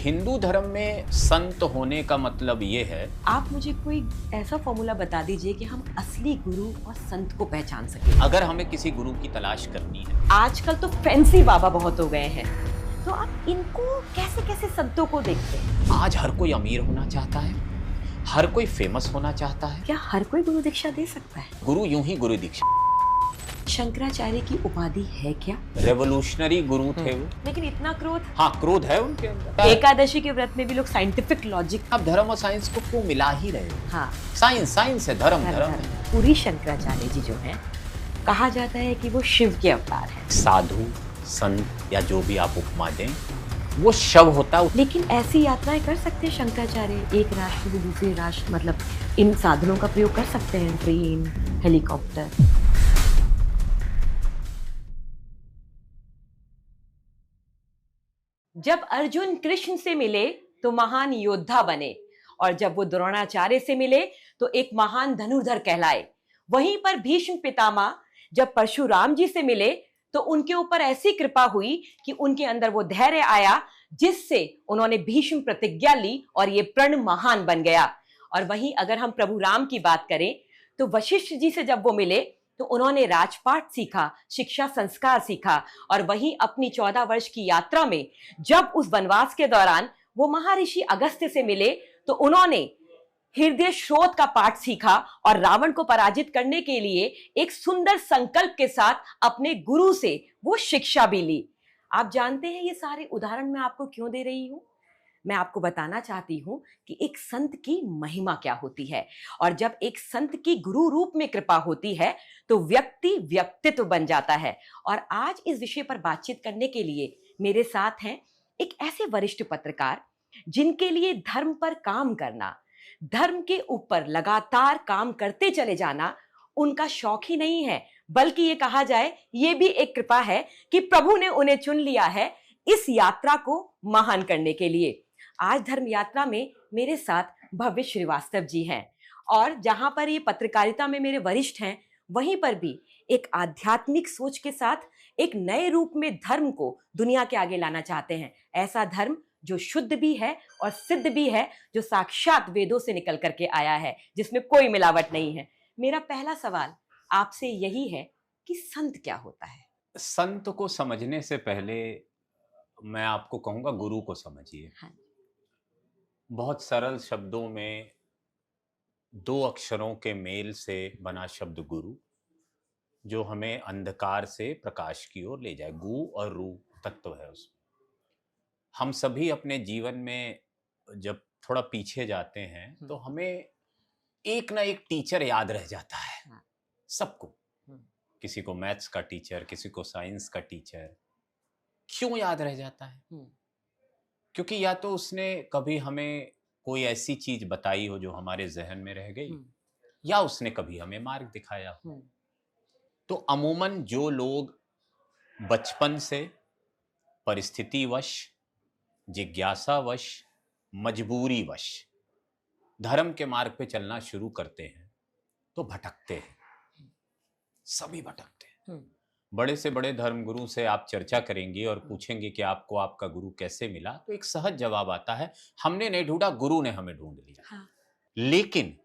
हिंदू धर्म में संत होने का मतलब ये है। आप मुझे कोई ऐसा फॉर्मूला बता दीजिए कि हम असली गुरु और संत को पहचान सकें। अगर हमें किसी गुरु की तलाश करनी है, आजकल तो फैंसी बाबा बहुत हो गए हैं, तो आप इनको कैसे कैसे संतों को देखते हैं? आज हर कोई अमीर होना चाहता है, हर कोई फेमस होना चाहता है। क्या हर कोई गुरु दीक्षा दे सकता है? गुरु यूं ही गुरु दीक्षा। शंकराचार्य की उपाधि है क्या? रेवोल्यूशनरी गुरु थे वो। लेकिन इतना क्रोध। हाँ, क्रोध है उनके अंदर। एकादशी के व्रत में भी लोग साइंटिफिक लॉजिक। आप धर्म और साइंस को क्यों मिला ही रहे हो? हाँ, साइंस साइंस है, धर्म धर्म है। पूरी शंकराचार्य जी जो है, कहा जाता है कि वो शिव के अवतार है। साधु संत या जो भी आप उपमा दें, वो शव होता है। लेकिन ऐसी यात्राएं कर सकते हैं शंकराचार्य, एक राष्ट्र से दूसरे राष्ट्र, मतलब इन साधनों का प्रयोग कर सकते हैं, ट्रेन, हेलीकॉप्टर। जब अर्जुन कृष्ण से मिले तो महान योद्धा बने, और जब वो द्रोणाचार्य से मिले तो एक महान धनुर्धर कहलाए। वहीं पर भीष्म पितामह जब परशुराम जी से मिले तो उनके ऊपर ऐसी कृपा हुई कि उनके अंदर वो धैर्य आया जिससे उन्होंने भीष्म प्रतिज्ञा ली और ये प्रण महान बन गया। और वहीं अगर हम प्रभु राम की बात करें तो वशिष्ठ जी से जब वो मिले तो उन्होंने राजपाट सीखा, शिक्षा संस्कार सीखा, और वहीं अपनी 14 वर्ष की यात्रा में जब उस वनवास के दौरान वो महर्षि अगस्त्य से मिले तो उन्होंने हृदय स्रोत का पाठ सीखा और रावण को पराजित करने के लिए एक सुंदर संकल्प के साथ अपने गुरु से वो शिक्षा भी ली। आप जानते हैं ये सारे उदाहरण मैं आपको क्यों दे रही हूं? मैं आपको बताना चाहती हूं कि एक संत की महिमा क्या होती है, और जब एक संत की गुरु रूप में कृपा होती है तो व्यक्ति व्यक्तित्व बन जाता है। और आज इस विषय पर बातचीत करने के लिए मेरे साथ हैं एक ऐसे वरिष्ठ पत्रकार जिनके लिए धर्म पर काम करना, धर्म के ऊपर लगातार काम करते चले जाना उनका शौक ही नहीं है, बल्कि ये कहा जाए ये भी एक कृपा है कि प्रभु ने उन्हें चुन लिया है इस यात्रा को महान करने के लिए। आज धर्म यात्रा में मेरे साथ भव्य श्रीवास्तव जी हैं, और जहां पर ये पत्रकारिता में मेरे वरिष्ठ हैं, वहीं पर भी एक आध्यात्मिक सोच के साथ एक नए रूप में धर्म को दुनिया के आगे लाना चाहते हैं। ऐसा धर्म जो शुद्ध भी है और सिद्ध भी है, जो साक्षात वेदों से निकल करके आया है, जिसमें कोई मिलावट नहीं है। मेरा पहला सवाल आपसे यही है कि संत क्या होता है? संत को समझने से पहले मैं आपको कहूंगा गुरु को समझिए। हाँ। बहुत सरल शब्दों में 2 अक्षरों के मेल से बना शब्द गुरु, जो हमें अंधकार से प्रकाश की ओर ले जाए। गु और रू तत्व है उसमें। हम सभी अपने जीवन में जब थोड़ा पीछे जाते हैं तो हमें एक ना एक टीचर याद रह जाता है। हाँ। सबको, किसी को मैथ्स का टीचर, किसी को साइंस का टीचर। क्यों याद रह जाता है? क्योंकि या तो उसने कभी हमें कोई ऐसी चीज बताई हो जो हमारे जहन में रह गई, या उसने कभी हमें मार्ग दिखाया हो। तो अमूमन जो लोग बचपन से परिस्थितिवश, जिज्ञासावश, मजबूरीवश धर्म के मार्ग पे चलना शुरू करते हैं तो भटकते हैं, सभी भटकते हैं। बड़े से बड़े धर्मगुरु से आप चर्चा करेंगे और पूछेंगे कि आपको आपका गुरु कैसे मिला, तो एक सहज जवाब आता है, हमने नहीं ढूंढा, गुरु ने हमें ढूंढ लिया। हाँ। लेकिन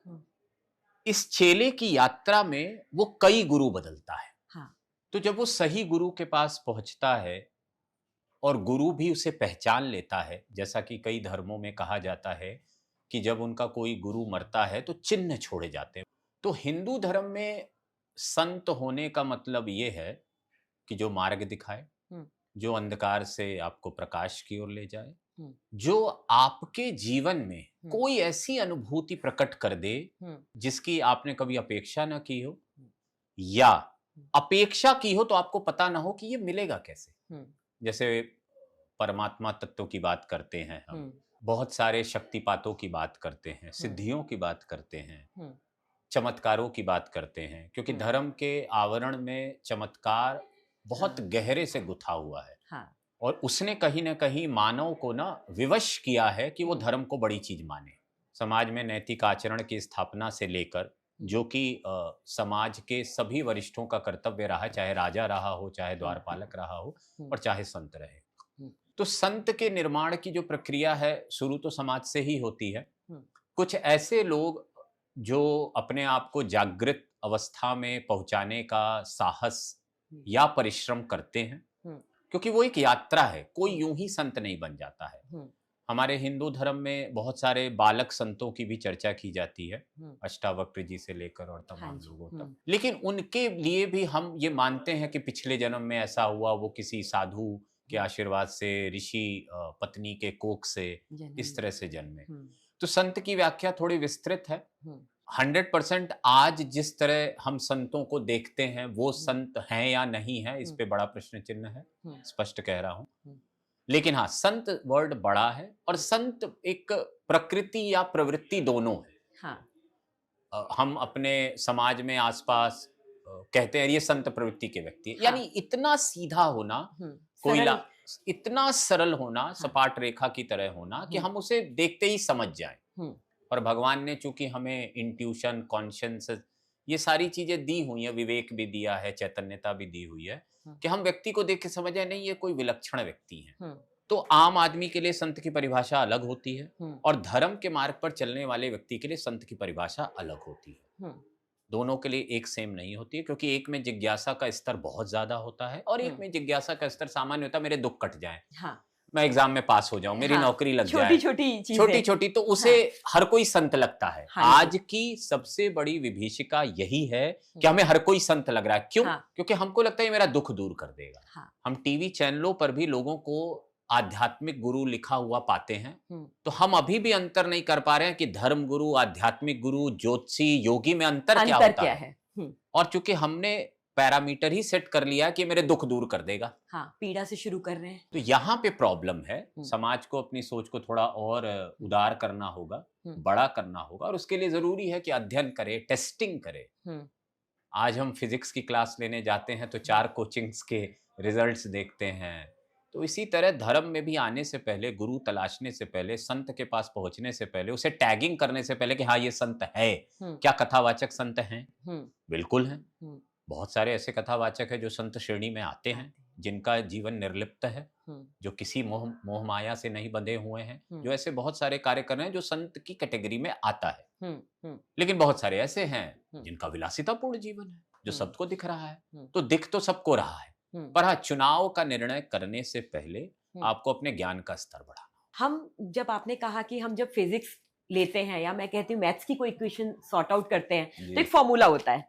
इस चेले की यात्रा में वो कई गुरु बदलता है। हाँ। तो जब वो सही गुरु के पास पहुंचता है और गुरु भी उसे पहचान लेता है, जैसा कि कई धर्मों में कहा जाता है कि जब उनका कोई गुरु मरता है तो चिन्ह छोड़े जाते हैं। तो हिंदू धर्म में संत होने का मतलब ये है कि जो मार्ग दिखाए, जो अंधकार से आपको प्रकाश की ओर ले जाए, जो आपके जीवन में कोई ऐसी अनुभूति प्रकट कर दे जिसकी आपने कभी अपेक्षा ना की हो, या अपेक्षा की हो तो आपको पता ना हो कि ये मिलेगा कैसे। जैसे परमात्मा तत्व की बात करते हैं हम, बहुत सारे शक्तिपातों की बात करते हैं, सिद्धियों की बात करते हैं, चमत्कारों की बात करते हैं, क्योंकि धर्म के आवरण में चमत्कार बहुत गहरे से गुथा हुआ है। हाँ। और उसने कहीं ना कहीं मानव को ना विवश किया है कि वो धर्म को बड़ी चीज माने। समाज में नैतिक आचरण की स्थापना से लेकर, जो कि समाज के सभी वरिष्ठों का कर्तव्य रहा, चाहे राजा रहा हो, चाहे द्वारपालक रहा हो, और चाहे संत रहे। तो संत के निर्माण की जो प्रक्रिया है शुरू तो समाज से ही होती है। कुछ ऐसे लोग जो अपने आप को जागृत अवस्था में पहुंचाने का साहस या परिश्रम करते हैं, क्योंकि वो एक यात्रा है, कोई यूं ही संत नहीं बन जाता है। हमारे हिंदू धर्म में बहुत सारे बालक संतों की भी चर्चा की जाती है, अष्टावक्र जी से लेकर और तमाम लोगों तक। लेकिन उनके लिए भी हम ये मानते हैं कि पिछले जन्म में ऐसा हुआ, वो किसी साधु के आशीर्वाद से, ऋषि पत्नी के कोख से इस तरह से जन्मे। तो संत की व्याख्या थोड़ी विस्तृत है। 100% आज जिस तरह हम संतों को देखते हैं वो संत हैं या नहीं है, इस पे बड़ा प्रश्न चिन्ह है, स्पष्ट कह रहा हूं। लेकिन हाँ, संत वर्ड बड़ा है और संत एक प्रकृति या प्रवृत्ति दोनों है। हाँ। हम अपने समाज में आसपास कहते हैं ये संत प्रवृत्ति के व्यक्ति है। हाँ। यानी इतना सीधा होना, कोयला इतना सरल होना, हाँ। सपाट रेखा की तरह होना कि हम उसे देखते ही समझ जाएं। और भगवान ने चूंकि हमें इंट्यूशन, कॉन्शियस, ये सारी चीजें दी हुई है, विवेक भी दिया है, चैतन्यता भी दी हुई है कि हम व्यक्ति को देख के समझ जाए नहीं ये कोई विलक्षण व्यक्ति है। तो आम आदमी के लिए संत की परिभाषा अलग होती है और धर्म के मार्ग पर चलने वाले व्यक्ति के लिए संत की परिभाषा अलग होती है। दोनों के लिए एक सेम नहीं होती है, क्योंकि एक में जिज्ञासा का स्तर बहुत ज्यादा होता है और एक में जिज्ञासा का स्तर सामान्य होता है, मेरे दुख कट जाएं, हाँ। मैं एग्जाम में पास हो जाऊं, मेरी हाँ। नौकरी लग जाए, छोटी छोटी, तो उसे हाँ। हर कोई संत लगता है। हाँ। आज की सबसे बड़ी विभीषिका यही है कि हमें हर कोई संत लग रहा है। क्यों? हाँ। क्योंकि हमको लगता है मेरा दुख दूर कर देगा। हाँ। हम टीवी चैनलों पर भी लोगों को आध्यात्मिक गुरु लिखा हुआ पाते हैं, तो हम अभी भी अंतर नहीं कर पा रहे हैं कि धर्म गुरु, आध्यात्मिक गुरु, ज्योतिषी, योगी में अंतर क्या होता है। और चूंकि हमने पैरामीटर ही सेट कर लिया कि मेरे दुख दूर कर देगा, हाँ, पीड़ा से शुरू कर रहे हैं, तो यहाँ पे प्रॉब्लम है। समाज को अपनी सोच को थोड़ा और उदार करना होगा, बड़ा करना होगा, और उसके लिए जरूरी है कि अध्ययन करे, टेस्टिंग करे। आज हम फिजिक्स की क्लास लेने जाते हैं तो 4 कोचिंग्स के रिजल्ट्स देखते हैं। तो इसी तरह धर्म में भी आने से पहले, गुरु तलाशने से पहले, संत के पास पहुंचने से पहले, उसे टैगिंग करने से पहले कि हाँ ये संत है, क्या कथावाचक संत हैं? बिल्कुल हैं। बहुत सारे ऐसे कथावाचक हैं जो संत श्रेणी में आते हैं, जिनका जीवन निर्लिप्त है, जो किसी मोह माया से नहीं बंधे हुए हैं, जो ऐसे बहुत सारे कार्य कर रहे हैं जो संत की कैटेगरी में आता है। लेकिन बहुत सारे ऐसे हैं जिनका विलासितापूर्ण जीवन है, जो सबको दिख रहा है। तो दिख तो सबको रहा है, पर हाँ, चुनाव का निर्णय करने से पहले आपको अपने ज्ञान का स्तर बढ़ाना। हम जब आपने कहा कि हम जब फिजिक्स लेते हैं या मैं कहती हूँ मैथ्स की कोई इक्वेशन सॉर्ट आउट करते हैं तो एक फॉर्मूला होता है।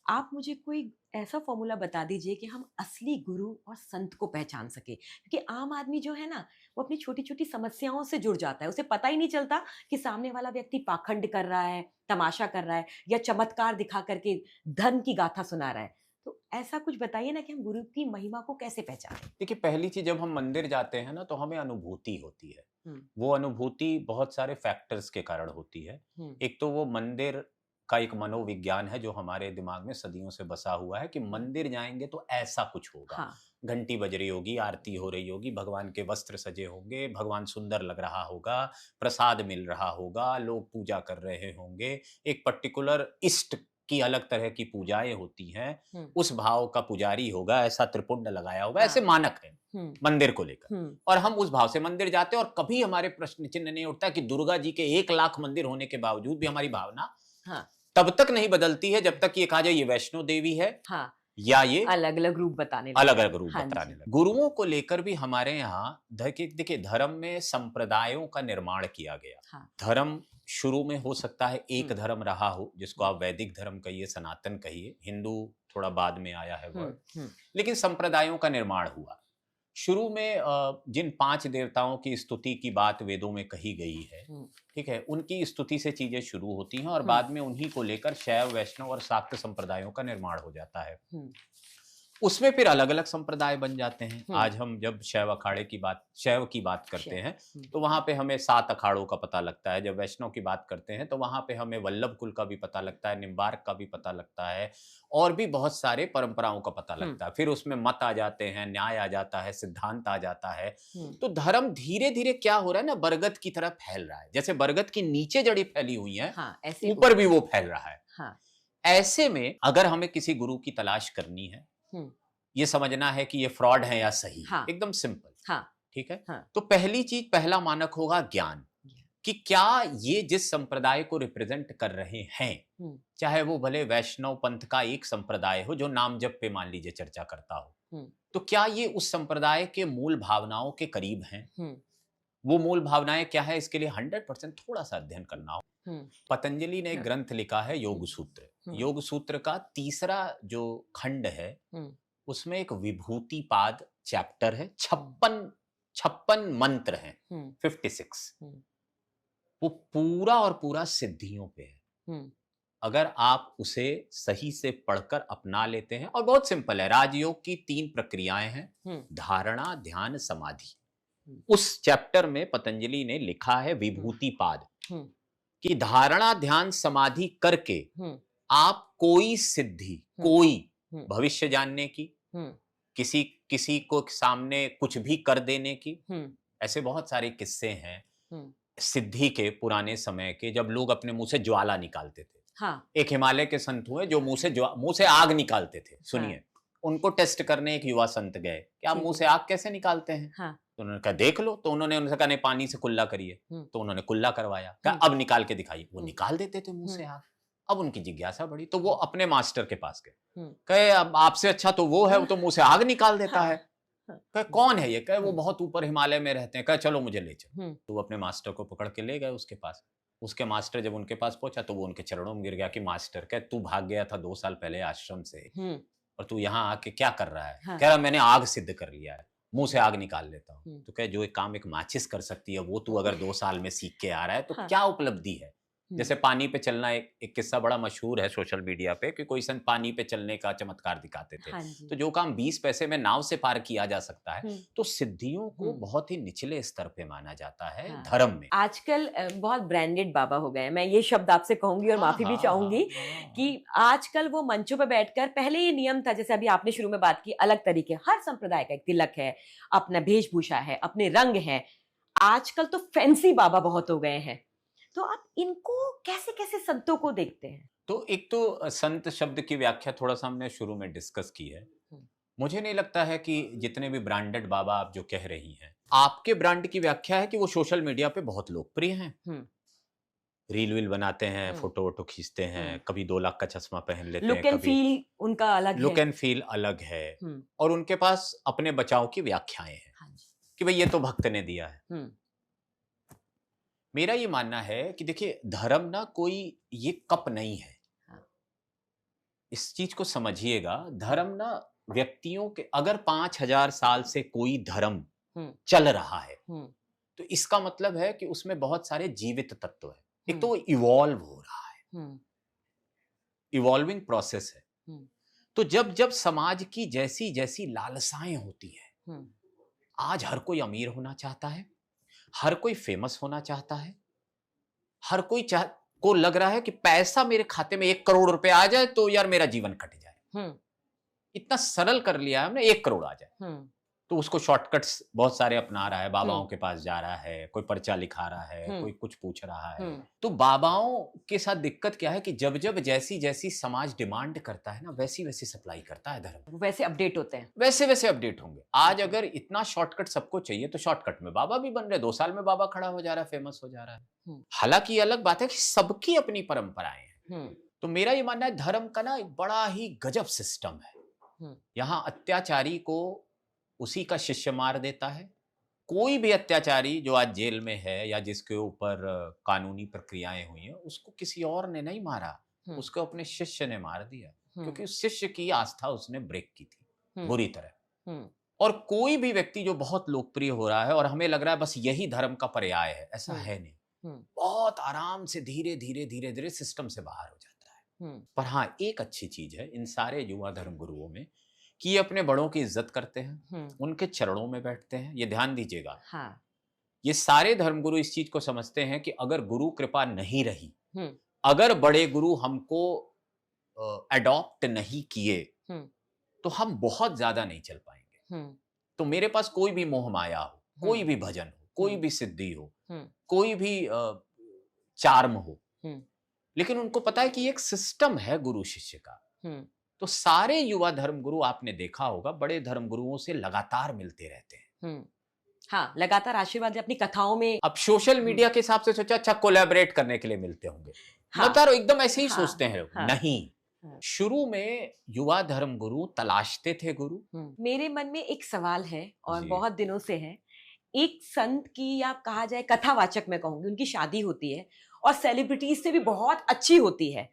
आप मुझे कोई ऐसा फॉर्मूला बता दीजिए कि हम असली गुरु और संत को पहचान सके, क्योंकि आम आदमी जो है ना वो अपनी छोटी छोटी समस्याओं से जुड़ जाता है, उसे पता ही नहीं चलता कि सामने वाला व्यक्ति पाखंड कर रहा है, तमाशा कर रहा है या चमत्कार दिखा करके धन की गाथा सुना रहा है। तो ऐसा कुछ बताइए ना कि हम गुरु की महिमा को कैसे पहचानें। देखिए, पहली चीज जब हम मंदिर जाते हैं ना तो हमें अनुभूति होती है। वो अनुभूति बहुत सारे फैक्टर्स के कारण होती है। एक तो वो मंदिर का एक मनोविज्ञान है जो हमारे दिमाग में सदियों से बसा हुआ है कि मंदिर जाएंगे तो ऐसा कुछ होगा। हाँ। घंटी बज रही होगी, आरती हो रही होगी, भगवान के वस्त्र सजे होंगे, भगवान सुंदर लग रहा होगा, प्रसाद मिल रहा होगा, लोग पूजा कर रहे होंगे, एक पर्टिकुलर इष्ट की अलग तरह की पूजाएं होती हैं, उस भाव का पुजारी होगा, ऐसा त्रिपुंड लगाया होगा। हाँ। ऐसे मानक है मंदिर को लेकर, और हम उस भाव से मंदिर जाते हैं। और कभी हमारे प्रश्न चिन्ह नहीं उठता कि दुर्गा जी के 1 लाख मंदिर होने के बावजूद भी हमारी भावना हाँ। तब तक नहीं बदलती है जब तक ये कहा जाए ये वैष्णो देवी है, हाँ। या ये अलग अलग रूप बताने लगे। गुरुओं को लेकर भी हमारे यहाँ देखिए, धर्म में संप्रदायों का निर्माण किया गया। हाँ। धर्म शुरू में हो सकता है एक धर्म रहा हो, जिसको आप वैदिक धर्म कहिए, सनातन कहिए, हिंदू थोड़ा बाद में आया है वर्ड, लेकिन संप्रदायों का निर्माण हुआ। शुरू में जिन 5 देवताओं की स्तुति की बात वेदों में कही गई है, ठीक है, उनकी स्तुति से चीजें शुरू होती हैं और बाद में उन्हीं को लेकर शैव, वैष्णव और शाक्त संप्रदायों का निर्माण हो जाता है। उसमें फिर अलग अलग संप्रदाय बन जाते हैं। आज हम जब शैव अखाड़े की बात करते हैं तो वहां पे हमें 7 अखाड़ों का पता लगता है। जब वैष्णव की बात करते हैं तो वहां पे हमें वल्लभ कुल का भी पता लगता है, निम्बार्क का भी पता लगता है, और भी बहुत सारे परंपराओं का पता लगता है। फिर उसमें मत आ जाते हैं, न्याय आ जाता है, सिद्धांत आ जाता है। तो धर्म धीरे धीरे क्या हो रहा है ना, बरगद की तरह फैल रहा है। जैसे बरगद की नीचे जड़ी फैली हुई है, ऊपर भी वो फैल रहा है। ऐसे में अगर हमें किसी गुरु की तलाश करनी है, ये समझना है कि ये फ्रॉड है या सही, एकदम सिंपल। ठीक है। हाँ। तो पहली चीज, पहला मानक होगा ज्ञान, कि क्या ये जिस संप्रदाय को रिप्रेजेंट कर रहे हैं, चाहे वो भले वैष्णव पंथ का एक संप्रदाय हो जो नाम जप पे मान लीजिए चर्चा करता हो, तो क्या ये उस संप्रदाय के मूल भावनाओं के करीब हैं? वो मूल भावनाएं क्या है, इसके लिए 100% थोड़ा सा अध्ययन करना हो। पतंजलि ने एक ग्रंथ लिखा है योग सूत्र। योग सूत्र का तीसरा जो खंड है उसमें एक विभूतिपाद चैप्टर है, 56 मंत्र हैं, 56। वो पूरा और पूरा सिद्धियों पे है। अगर आप उसे सही से पढ़कर अपना लेते हैं, और बहुत सिंपल है, राजयोग की 3 प्रक्रियाएं हैं, धारणा, ध्यान, समाधि। उस चैप्टर में पतंजलि ने लिखा है विभूतिपाद, कि धारणा, ध्यान, समाधि करके आप कोई सिद्धि, कोई भविष्य जानने की, किसी को सामने कुछ भी कर देने की, ऐसे बहुत सारे किस्से हैं सिद्धि के पुराने समय के, जब लोग अपने मुंह से ज्वाला निकालते थे। हाँ। एक हिमालय के संत हुए जो मुंह से आग निकालते थे। सुनिए। हाँ। उनको टेस्ट करने एक युवा संत गए कि आप मुंह से आग कैसे निकालते हैं? हाँ। तो उन्होंने कहा देख लो। तो उन्होंने उनसे कहा नहीं, पानी से कुल्ला करिए। तो उन्होंने कुल्ला करवाया, कहा अब निकाल के दिखाइए। वो निकाल देते थे मुंह से आग। अब उनकी जिज्ञासा बढ़ी, तो वो अपने मास्टर के पास गए, कहे अब आपसे अच्छा तो वो है, वो तो मुंह से आग निकाल देता है। कहे कौन है ये? कहे वो बहुत ऊपर हिमालय में रहते हैं। कहे चलो मुझे ले चलो। तो वो अपने मास्टर को पकड़ के ले गए उसके पास। उसके मास्टर जब उनके पास पहुंचा तो वो उनके चरणों में गिर गया कि मास्टर, कहे तू भाग गया था 2 साल पहले आश्रम से, और तू यहाँ आके क्या कर रहा है? हाँ। कह रहा मैंने आग सिद्ध कर लिया है, मुंह से आग निकाल लेता हूँ। तो कहे जो एक काम एक माचिस कर सकती है वो तू अगर 2 साल में सीख के आ रहा है तो हाँ। क्या उपलब्धि है? जैसे पानी पे चलना, एक किस्सा बड़ा मशहूर है सोशल मीडिया पे, कि कोई संत पानी पे चलने का चमत्कार दिखाते थे। हाँ, तो जो काम 20 पैसे में नाव से पार किया जा सकता है, तो सिद्धियों को बहुत ही निचले स्तर पे माना जाता है। हाँ, धर्म में आजकल बहुत ब्रांडेड बाबा हो गए। मैं ये शब्द आपसे कहूंगी और माफी भी चाहूंगी कि आजकल वो मंचों पे बैठकर, पहले ये नियम था जैसे अभी आपने शुरू में बात की, अलग तरीके, हर संप्रदाय का एक तिलक है, अपना वेशभूषा है, अपने रंग है। आजकल तो फैंसी बाबा बहुत हो गए हैं। तो आप इनको कैसे कैसे संतों को देखते हैं? तो एक तो संत शब्द की व्याख्या थोड़ा सा हमने शुरू में डिस्कस की है। मुझे नहीं लगता है कि जितने भी ब्रांडेड बाबा आप जो कह रही हैं, आपके ब्रांड की व्याख्या है कि वो सोशल मीडिया पे बहुत लोकप्रिय हैं। रील वील बनाते हैं, फोटो वोटो खींचते हैं, कभी 2 लाख का चश्मा पहन लेते हैं, लुक एंड फील उनका अलग है, लुक एंड फील अलग है, और उनके पास अपने बचाव की व्याख्याएं हैं। हाँ, कि भाई ये तो भक्त ने दिया है। मेरा ये मानना है कि देखिए, धर्म ना कोई ये कप नहीं है। हाँ। इस चीज को समझिएगा। धर्म ना व्यक्तियों के, अगर 5000 साल से कोई धर्म चल रहा है तो इसका मतलब है कि उसमें बहुत सारे जीवित तत्व है। एक तो इवॉल्व हो रहा है, इवॉल्विंग प्रोसेस है। तो जब जब समाज की जैसी जैसी लालसाएं होती है, आज हर कोई अमीर होना चाहता है, हर कोई फेमस होना चाहता है, हर कोई को लग रहा है कि पैसा मेरे खाते में 1 करोड़ रुपए आ जाए तो यार मेरा जीवन कट जाए। इतना सरल कर लिया है हमने, 1 करोड़ आ जाए। तो उसको शॉर्टकट्स बहुत सारे अपना रहा है, बाबाओं के पास जा रहा है, कोई पर्चा लिखा रहा है, कोई कुछ पूछ रहा है। तो बाबाओं के साथ दिक्कत क्या है कि जब जब जैसी जैसी समाज डिमांड करता है ना, वैसी वैसी सप्लाई करता है धर्म। वैसे अपडेट होते हैं, वैसे वैसे अपडेट होंगे। आज अगर इतना शॉर्टकट सबको चाहिए तो शॉर्टकट में बाबा भी बन रहे, 2 साल में बाबा खड़ा हो जा रहा है, फेमस हो जा रहा है। हालांकि ये अलग बात है कि सबकी अपनी परंपराएं हैं। तो मेरा ये मानना है धर्म का ना एक बड़ा ही गजब सिस्टम है। यहाँ अत्याचारी को उसी का शिष्य मार देता है। कोई भी अत्याचारी जो आज जेल में है या जिसके ऊपर कानूनी प्रक्रियाएं हुई हैं, उसको किसी और ने नहीं मारा, उसको अपने शिष्य ने मार दिया, क्योंकि उस शिष्य की आस्था उसने ब्रेक की थी बुरी तरह। और कोई भी व्यक्ति जो बहुत लोकप्रिय हो रहा है और हमें लग रहा है बस यही धर्म का पर्याय है, ऐसा है नहीं। बहुत आराम से धीरे धीरे धीरे धीरे सिस्टम से बाहर हो जाता है। पर हाँ, एक अच्छी चीज है इन सारे युवा धर्म गुरुओं में कि ये अपने बड़ों की इज्जत करते हैं, उनके चरणों में बैठते हैं। ये ध्यान दीजिएगा। हाँ। ये सारे धर्मगुरु इस चीज को समझते हैं कि अगर गुरु कृपा नहीं रही, अगर बड़े गुरु हमको अडॉप्ट नहीं किए तो हम बहुत ज्यादा नहीं चल पाएंगे। तो मेरे पास कोई भी मोह माया हो, कोई भी भजन हो, कोई भी सिद्धि हो, कोई भी चार्म हो, लेकिन उनको पता है कि ये एक सिस्टम है गुरु शिष्य का। तो सारे युवा धर्मगुरु आपने देखा होगा बड़े धर्मगुरुओं से लगातार मिलते रहते हैं। हाँ, लगातार आशीर्वाद अपनी कथाओं में। अब सोशल मीडिया के हिसाब से सोचा अच्छा कोलैबोरेट करने के लिए मिलते होंगे, हाँ, मतलब एकदम ऐसे ही हाँ, सोचते हैं लोग। हाँ, नहीं, हाँ। शुरू में युवा धर्म गुरु तलाशते थे गुरु। मेरे मन में एक सवाल है और जी। बहुत दिनों से है। एक संत की या कहा जाए कथावाचक मैं कहूंगी, उनकी शादी होती है और सेलिब्रिटीज से भी बहुत अच्छी होती है।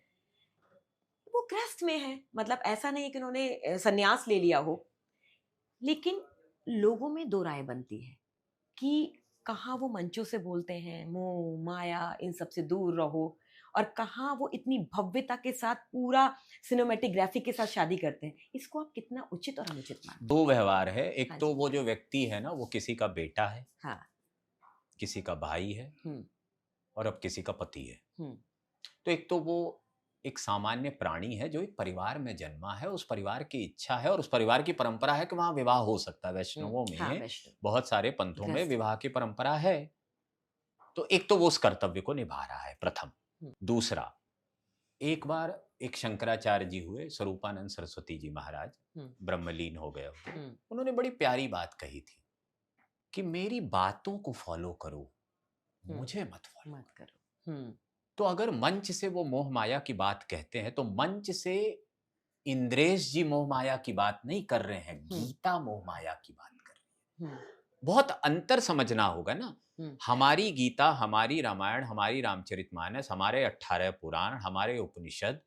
वो ग्रस्त में है, मतलब ऐसा नहीं है कि उन्होंने संन्यास ले लिया हो, लेकिन लोगों में दो राय बनती है कि कहाँ वो मंचों से बोलते हैं मोह माया इन सब से दूर रहो, और कहाँ वो इतनी भव्यता के साथ पूरा सिनेमेटोग्राफी के साथ शादी करते हैं। इसको आप कितना उचित और अनुचित मानते दो व्यवहार है, एक हाँ तो जी। वो जो व्यक्ति है ना वो किसी का बेटा है, हैं? हाँ। किसी का भाई है हम्म। और अब किसी का पति है। हम्म। तो एक तो वो एक सामान्य प्राणी है जो एक परिवार में जन्मा है, उस परिवार की इच्छा है और उस परिवार की परंपरा है कि वहां विवाह हो सकता है। वैष्णवों हाँ, में वैष्णव बहुत सारे पंथों में ग्रस्त। विवाह की परंपरा है। तो एक तो वो उस कर्तव्य को निभा रहा है, प्रथम। हम्म। दूसरा, एक बार एक शंकराचार्य जी हुए, स्वरूपानंद सरस्वती जी महाराज, ब्रह्मलीन हो गए। उन्होंने बड़ी प्यारी बात कही थी कि मेरी बातों को फॉलो करो, मुझे मत फॉलो मत करो। तो अगर मंच से वो मोह माया की बात कहते हैं तो मंच से इंद्रेश जी मोह माया की बात नहीं कर रहे हैं, गीता मोह माया की बात कर रही है। बहुत अंतर समझना होगा ना। हमारी गीता, हमारी रामायण, हमारी रामचरितमानस, हमारे 18 पुराण, हमारे उपनिषद,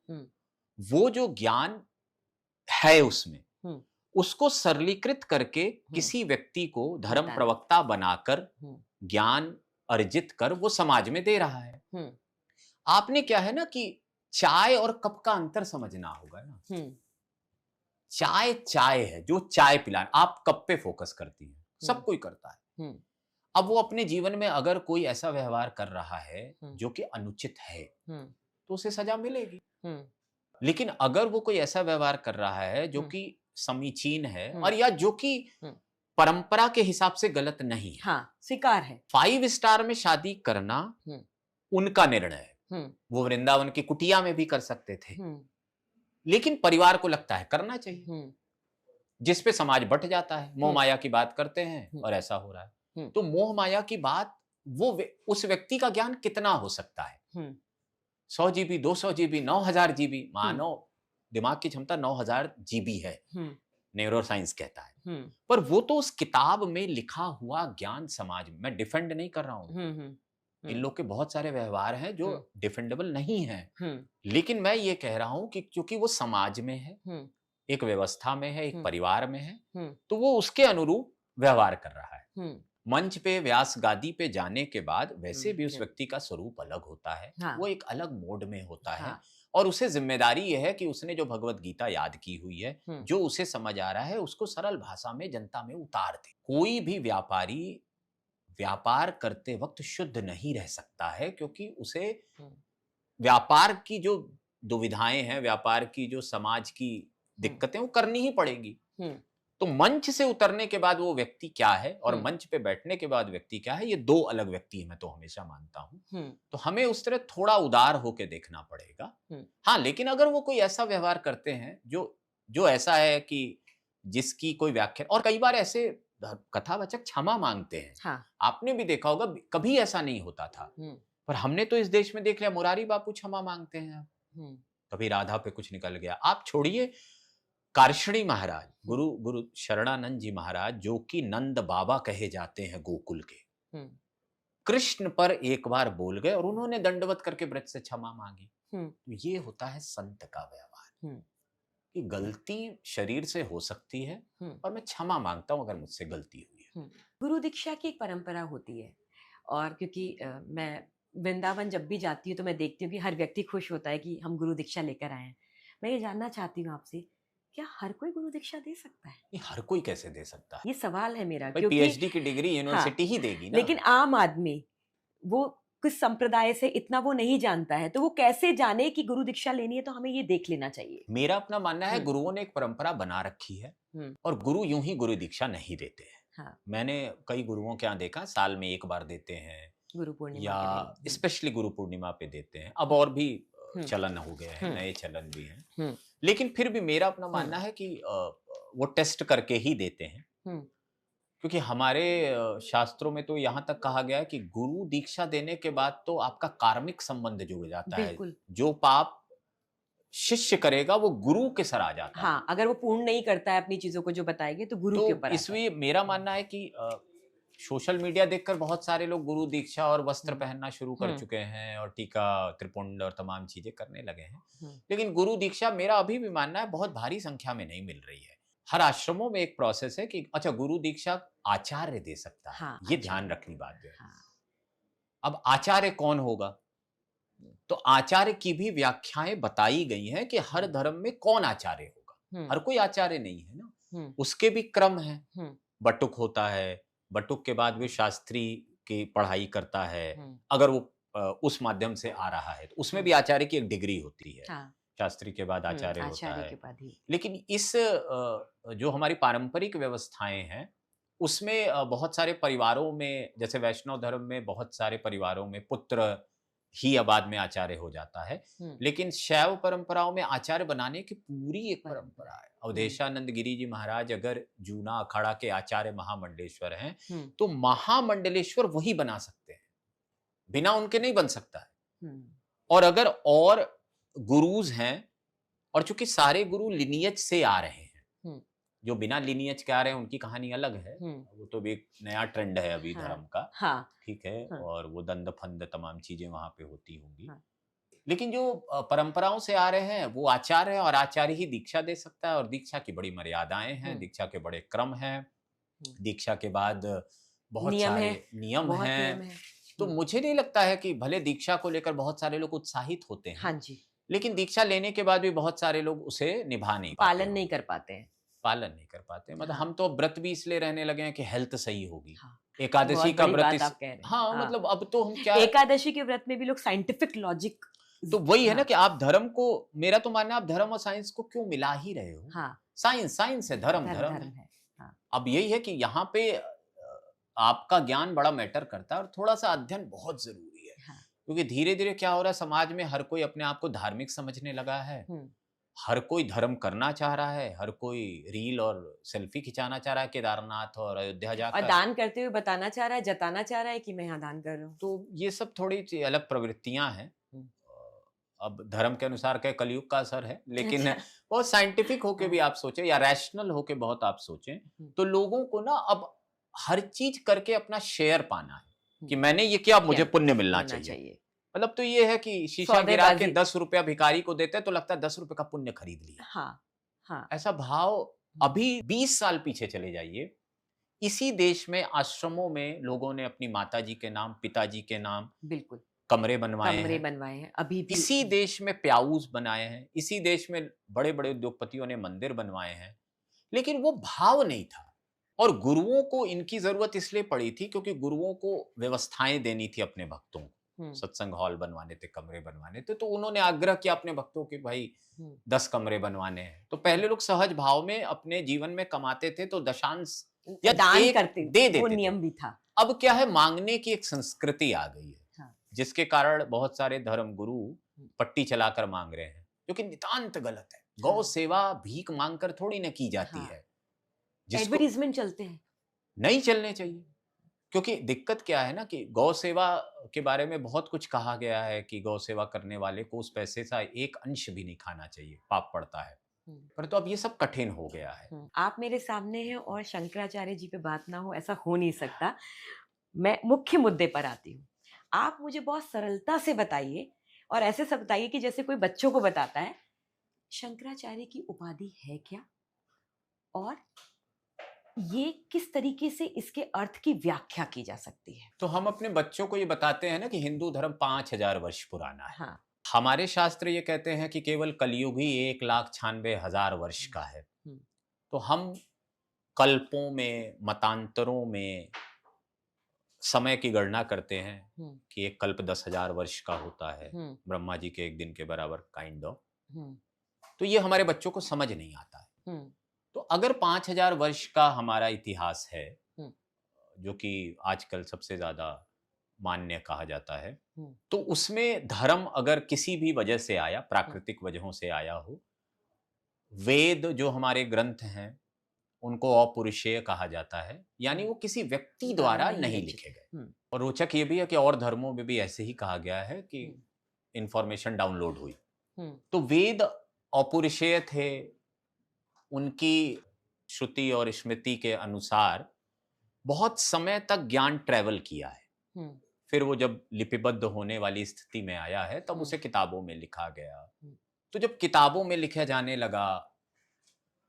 वो जो ज्ञान है उसमें, उसको सरलीकृत करके किसी व्यक्ति को धर्म प्रवक्ता बनाकर ज्ञान अर्जित कर वो समाज में दे रहा है। आपने क्या है ना कि चाय और कप का अंतर समझना होगा ना। चाय चाय है, जो चाय पिलाना, आप कप पे फोकस करती हैं, सब कोई करता है। अब वो अपने जीवन में अगर कोई ऐसा व्यवहार कर रहा है जो कि अनुचित है तो उसे सजा मिलेगी। लेकिन अगर वो कोई ऐसा व्यवहार कर रहा है जो कि समीचीन है और या जो कि परंपरा के हिसाब से गलत नहीं है, हाँ, स्वीकार है। 5 स्टार में शादी करना उनका निर्णय है, वो वृंदावन की कुटिया में भी कर सकते थे, लेकिन परिवार को लगता है करना चाहिए, जिस पे समाज बट जाता है। मोह माया की बात करते हैं और ऐसा हो रहा है। तो मोह माया की बात वो उस व्यक्ति का ज्ञान कितना हो सकता है, 100 जीबी, 200 जीबी, 9000 जीबी। मानो दिमाग की क्षमता 9000 जीबी है, न्यूरो साइंस कहता है। पर वो तो उस किताब में लिखा हुआ ज्ञान समाज में, मैं डिफेंड नहीं कर रहा हूं। इन लोग के बहुत सारे व्यवहार हैं जो डिफेंडेबल नहीं है, लेकिन मैं ये कह रहा हूं कि क्योंकि वो समाज में है, एक व्यवस्था में है, एक परिवार में है, तो वो उसके अनुरूप व्यवहार कर रहा है। मंच पे, व्यास गादी पे जाने के बाद वैसे भी उस व्यक्ति का स्वरूप अलग होता है। हाँ। वो एक अलग मोड में होता है। हाँ। और उसे जिम्मेदारी यह है कि उसने जो भगवत गीता याद की हुई है, जो उसे समझ आ रहा है, उसको सरल भाषा में जनता में उतार दे। कोई भी व्यापारी व्यापार करते वक्त शुद्ध नहीं रह सकता है, क्योंकि उसे व्यापार की जो दुविधाएं हैं, व्यापार की जो समाज की दिक्कतें, वो करनी ही पड़ेगी। तो मंच से उतरने के बाद वो व्यक्ति क्या है और मंच पे बैठने के बाद व्यक्ति क्या है, ये दो अलग व्यक्ति है, मैं तो हमेशा मानता हूं। तो हमें उस तरह थोड़ा उदार होके देखना पड़ेगा। हाँ, लेकिन अगर वो कोई ऐसा व्यवहार करते हैं जो ऐसा है कि जिसकी कोई व्याख्या, और कई बार ऐसे कथावाचक क्षमा मांगते हैं। हाँ। आपने भी देखा होगा, कभी ऐसा नहीं होता था, पर हमने तो इस देश में देख लिया, मुरारी बापू क्षमा मांगते हैं। कभी राधा पे कुछ निकल गया, आप छोड़िए, कार्षणी महाराज, गुरु शरणानंद जी महाराज, जो कि नंद बाबा कहे जाते हैं गोकुल के, कृष्ण पर एक बार बोल गए और उन्होंने दंडवत करके ब्रज से क्षमा मांगी। तो ये होता है संत का व्यवहार, कि गलती शरीर से हो सकती है और मैं क्षमा मांगता हूं अगर मुझसे गलती हुई है। गुरु दीक्षा की एक परंपरा होती है, और क्योंकि मैं वृंदावन जब भी जाती हूँ तो मैं देखती हूँ कि हर व्यक्ति खुश होता है कि हम गुरु दीक्षा लेकर आए हैं। मैं ये जानना चाहती हूँ आपसे, क्या हर कोई गुरु दीक्षा दे सकता है? नहीं, हर कोई कैसे दे सकता है, ये सवाल है मेरा, क्योंकि पीएचडी की डिग्री यूनिवर्सिटी ही देगी ना। लेकिन आम आदमी वो कुछ संप्रदाय से इतना वो नहीं जानता है, तो वो कैसे जाने कि गुरु दीक्षा लेनी है तो हमें ये देख लेना चाहिए। मेरा अपना मानना है, गुरुओं ने एक परंपरा बना रखी है और गुरु यूं ही गुरु दीक्षा नहीं देते हैं। हाँ। मैंने कई गुरुओं के यहाँ देखा, साल में एक बार देते हैं, गुरु पूर्णिमा या स्पेशली गुरु पूर्णिमा पे देते हैं। अब और भी चलन हो गए हैं, नए चलन भी हैं, लेकिन फिर भी मेरा अपना मानना है कि वो टेस्ट करके ही देते हैं, क्योंकि हमारे शास्त्रों में तो यहाँ तक कहा गया है कि गुरु दीक्षा देने के बाद तो आपका कार्मिक संबंध जुड़ जाता है। बिल्कुल। जो पाप शिष्य करेगा वो गुरु के सर आ जाता है। हाँ, अगर वो पूर्ण नहीं करता है अपनी चीजों को जो बताएंगे तो गुरु के तो ऊपर आता है। इसलिए मेरा मानना है कि सोशल मीडिया देखकर बहुत सारे लोग गुरु दीक्षा और वस्त्र हम्म, पहनना शुरू कर हम्म, चुके हैं और टीका त्रिपुंड और तमाम चीजें करने लगे हैं। हम्म, लेकिन गुरु दीक्षा मेरा अभी भी मानना है बहुत भारी संख्या में नहीं मिल रही है। हर आश्रमों में एक प्रोसेस है कि अच्छा गुरु दीक्षा आचार्य दे सकता है, हाँ, ये अच्छा, ध्यान रखनी बात है। हाँ, अब आचार्य कौन होगा? तो आचार्य की भी व्याख्याएं बताई गई हैं कि हर धर्म में कौन आचार्य होगा। हर कोई आचार्य नहीं है ना, उसके भी क्रम है। बटुक होता है, बटुक के बाद भी शास्त्री की पढ़ाई करता है। अगर वो उस माध्यम से आ रहा है तो उसमें भी आचार्य की एक डिग्री होती है। हाँ, शास्त्री के बाद आचार्य होता आचार्य है। के बाद ही। लेकिन इस जो हमारी पारंपरिक व्यवस्थाएं हैं उसमें बहुत सारे परिवारों में, जैसे वैष्णव धर्म में बहुत सारे परिवारों में पुत्र ही अब बाद में आचार्य हो जाता है। लेकिन शैव परंपराओं में आचार्य बनाने की पूरी एक परंपरा है। अवधेशानंद गिरी जी महाराज अगर जूना अखाड़ा के आचार्य महामंडलेश्वर हैं तो महामंडलेश्वर वही बना सकते हैं, बिना उनके नहीं बन सकता है। और अगर और गुरुज हैं, और चूंकि सारे गुरु लिनियज से आ रहे हैं, जो बिना लिनियज के आ रहे हैं उनकी कहानी अलग है, वो तो भी एक नया ट्रेंड है अभी धर्म का। ठीक है, और वो दंड फंद तमाम चीजें वहां पे होती होंगी। लेकिन जो परंपराओं से आ रहे हैं वो आचार्य है, और आचार्य ही दीक्षा दे सकता है। और दीक्षा की बड़ी मर्यादाएं हैं, दीक्षा के बड़े क्रम हैं, दीक्षा के बाद बहुत सारे नियम हैं। तो मुझे नहीं लगता है कि भले दीक्षा को लेकर बहुत सारे लोग उत्साहित होते हैं, हाँ जी, लेकिन दीक्षा लेने के बाद भी बहुत सारे लोग उसे निभा नहीं पाते, पालन नहीं कर पाते हैं। पालन नहीं कर पाते। मतलब हम तो व्रत भी इसलिए रहने लगे हैं कि हेल्थ सही होगी। हाँ, एकादशी का व्रत आप कह रहे हैं। हाँ, मतलब अब तो हम क्या, एकादशी के व्रत में भी लोग साइंटिफिक लॉजिक, तो वही है ना कि आप धर्म को, मेरा तो मानना है आप धर्म और साइंस को क्यों मिला ही रहे हो। साइंस साइंस है, धर्म धर्म है। अब यही है कि यहाँ पे आपका ज्ञान बड़ा मैटर करता है और थोड़ा सा अध्ययन बहुत जरूरी है। क्योंकि धीरे धीरे क्या हो रहा है, समाज में हर कोई अपने आप को धार्मिक समझने लगा है, हर कोई धर्म करना चाह रहा है, हर कोई रील और सेल्फी खिंचाना चाह रहा है केदारनाथ और अयोध्या जाकर, और दान करते हुए बताना चाह रहा है, जताना चाह रहा है कि मैं यहाँ दान कर रहा हूँ। तो ये सब थोड़ी अलग प्रवृत्तियां हैं। अब धर्म के अनुसार क्या कलयुग का असर है, लेकिन बहुत साइंटिफिक होके भी आप सोचें या रैशनल होके बहुत आप सोचें, तो लोगों को ना अब हर चीज करके अपना शेयर पाना है कि मैंने ये किया, मुझे पुण्य मिलना चाहिए। मतलब तो ये है कि शीशा गिरा के 10 रुपया भिखारी को देते हैं तो लगता है 10 रुपए का पुण्य खरीद लिया। ऐसा भाव, अभी 20 साल पीछे चले जाइए, इसी देश में आश्रमों में लोगों ने अपनी माताजी के नाम, पिताजी के नाम बिल्कुल कमरे बनवाए हैं। अभी भी इसी देश में प्याऊस बनाए हैं, इसी देश में बड़े बड़े उद्योगपतियों ने मंदिर बनवाए हैं, लेकिन वो भाव नहीं था। और गुरुओं को इनकी जरूरत इसलिए पड़ी थी क्योंकि गुरुओं को व्यवस्थाएं देनी थी अपने भक्तों को, सत्संग हॉल बनवाने थे, कमरे बनवाने थे, तो उन्होंने आग्रह किया अपने भक्तों के, भाई 10 कमरे बनवाने हैं। तो पहले लोग सहज भाव में अपने जीवन में कमाते थे तो दशांश या दान करते दे देते, वो नियम भी था। अब क्या है, मांगने की एक संस्कृति आ गई है, जिसके कारण बहुत सारे धर्म गुरु पट्टी चलाकर मांग रहे हैं, जो कि नितांत गलत है। गौ सेवा भीख मांगकर थोड़ी ना की जाती है, एडवर्टाइजमेंट चलते हैं, नहीं चलने चाहिए। क्योंकि दिक्कत क्या है ना कि गौ सेवा के बारे में बहुत कुछ कहा गया है कि गौ सेवा करने वाले को उस पैसे का एक अंश भी नहीं खाना चाहिए, पाप पड़ता है। पर तो अब ये सब कठिन हो गया है। आप मेरे सामने हैं और शंकराचार्य जी पे बात ना हो, ऐसा हो नहीं सकता। मैं मुख्य मुद्दे पर आती हूँ। आप मुझे बहुत सरलता से बताइए और ऐसे सब बताइए कि जैसे कोई बच्चों को बताता है, शंकराचार्य की उपाधि है क्या, और ये किस तरीके से इसके अर्थ की व्याख्या की जा सकती है। तो हम अपने बच्चों को ये बताते हैं ना कि हिंदू धर्म 5000 वर्ष पुराना है। हमारे शास्त्र ये कहते हैं कि केवल कलयुग ही 1,96,000 वर्ष का है। तो हम कल्पों में, मतांतरों में समय की गणना करते हैं कि एक कल्प 10,000 वर्ष का होता है, ब्रह्मा जी के एक दिन के बराबर, काइंड ऑफ। तो ये हमारे बच्चों को समझ नहीं आता है। तो अगर 5,000 वर्ष का हमारा इतिहास है, जो कि आजकल सबसे ज्यादा मान्य कहा जाता है, तो उसमें धर्म अगर किसी भी वजह से आया, प्राकृतिक वजहों से आया हो, वेद जो हमारे ग्रंथ हैं उनको अपौरुषेय कहा जाता है, यानी वो किसी व्यक्ति द्वारा नहीं लिखे गए। और रोचक ये भी है कि और धर्मों में भी ऐसे ही कहा गया है कि इंफॉर्मेशन डाउनलोड हुई। तो वेद अपौरुषेय थे, उनकी श्रुति और स्मृति के अनुसार बहुत समय तक ज्ञान ट्रेवल किया है। फिर वो जब लिपिबद्ध होने वाली स्थिति में आया है तब उसे किताबों में लिखा गया। तो जब किताबों में लिखा जाने लगा